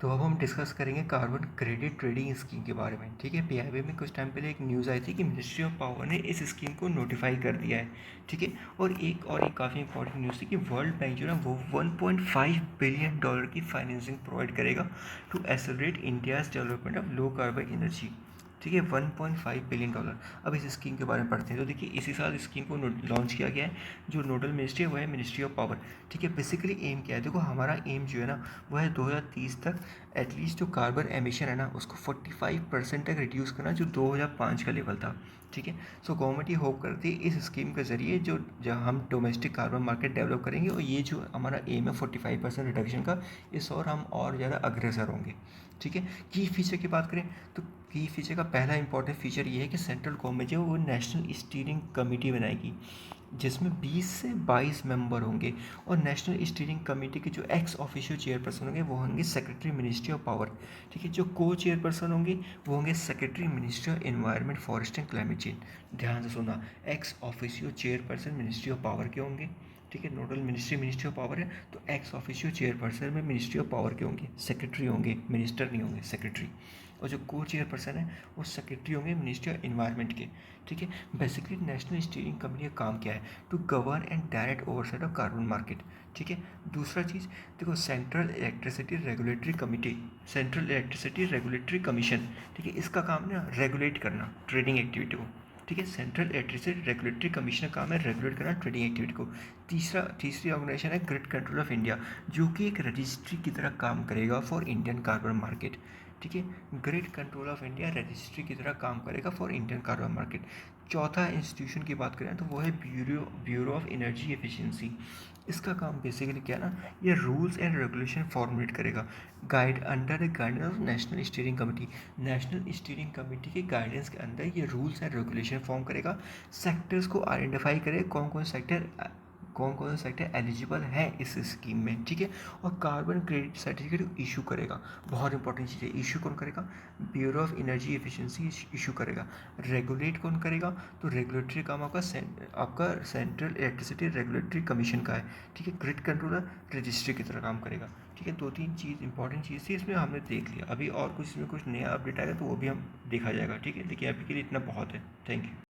तो अब हम डिस्कस करेंगे कार्बन क्रेडिट ट्रेडिंग स्कीम के बारे में। ठीक है, पीआईबी में कुछ टाइम पहले एक न्यूज़ आई थी कि मिनिस्ट्री ऑफ पावर ने इस स्कीम को नोटिफाई कर दिया है। ठीक है, और एक काफ़ी इंपॉर्टेंट न्यूज़ थी कि वर्ल्ड बैंक जो है वो $1.5 बिलियन की फाइनेंसिंग प्रोवाइड करेगा to accelerate India's development of low carbon energy. ठीक है, $1.5 बिलियन। अब इस स्कीम के बारे में पढ़ते हैं। तो देखिए, इसी साल इस स्कीम को लॉन्च किया गया है। जो नोडल मिनिस्ट्री है वो है मिनिस्ट्री ऑफ पावर। ठीक है, बेसिकली एम क्या है, देखो हमारा एम जो है ना वो है 2030 तक एटलीस्ट जो कार्बन एमिशन है ना उसको 45% तक रिड्यूस करना, जो 2005 का लेवल था। ठीक है, सो गवर्नमेंट ये होप करती है इस स्कीम के ज़रिए जो जहाँ हम डोमेस्टिक कार्बन मार्केट डेवलप करेंगे, और ये जो हमारा एम है 45% रिडक्शन का, इस और हम और ज़्यादा अग्रसर होंगे। ठीक है, की फीचर की बात करें तो की फीचर का पहला इंपॉर्टेंट फीचर ये है कि सेंट्रल गवर्नमेंट जो है वो नेशनल स्टीयरिंग कमेटी बनाएगी, जिसमें 20 से 22 मेंबर होंगे। और नेशनल स्टीयरिंग कमेटी के जो एक्स ऑफिशियल चेयरपर्सन होंगे वो होंगे सेक्रेटरी मिनिस्ट्री ऑफ पावर। ठीक है, जो को चेयरपर्सन होंगे वो होंगे secretary ministry of environment, forest and climate change. ध्यान से सुना, x official chairperson ministry of power के होंगे। ठीक है, नोडल मिनिस्ट्री ऑफ पावर है, तो एक्स ऑफिशियल चेयरपर्सन में मिनिस्ट्री ऑफ पावर के होंगे, सेक्रेटरी होंगे, मिनिस्टर नहीं होंगे, सेक्रेटरी। और जो को चेयरपर्सन है वो सेक्रेटरी होंगे मिनिस्ट्री ऑफ एनवायरनमेंट के। ठीक है, बेसिकली नेशनल स्टीयरिंग कमेटी का काम क्या है, to govern and direct oversight of carbon market. ठीक है, दूसरा चीज़ देखो, central electricity regulatory committee, central electricity regulatory commission. ठीक है, इसका काम ना रेगुलेट करना ट्रेडिंग एक्टिविटी को। ठीक है, सेंट्रल इलेक्ट्रिसिटी रेगुलेटरी कमीशन का काम है रेगुलेट करना ट्रेडिंग एक्टिविटी को। तीसरी ऑर्गेनाइजेशन है ग्रिड कंट्रोल ऑफ इंडिया, जो कि एक रजिस्ट्री की तरह काम करेगा फॉर इंडियन कार्बन मार्केट। ठीक है, grid control of India registry की तरह काम करेगा फॉर इंडियन कार्बन मार्केट। चौथा इंस्टीट्यूशन की बात करें तो वो है ब्यूरो ऑफ एनर्जी एफिशिएंसी। इसका काम बेसिकली क्या ना, ये रूल्स एंड रेगुलेशन फॉर्मुलेट करेगा guide under the guidance of national steering committee. National steering committee के गाइडेंस के अंदर ये रूल्स एंड रेगुलेशन फॉर्म करेगा। सेक्टर्स को आइडेंटिफाई करेगा कौन कौन से सेक्टर एलिजिबल है इस स्कीम में। ठीक है, और कार्बन क्रेडिट सर्टिफिकेट इशू करेगा। बहुत इंपॉर्टेंट चीज़ है, इशू कौन करेगा, bureau of energy efficiency issue करेगा। रेगुलेट कौन करेगा, तो रेगुलेटरी काम आपका सेंट्रल इलेक्ट्रिसिटी रेगुलेटरी कमीशन का है। ठीक है, ग्रिड कंट्रोलर रजिस्ट्री की तरह काम करेगा। ठीक है, दो तीन चीज़ इंपॉर्टेंट चीज़ थी, इसमें हमने देख लिया। अभी और कुछ इसमें कुछ नया अपडेट आएगा तो वो भी हम देखा जाएगा। ठीक है, लेकिन अभी के लिए इतना बहुत है। Thank you.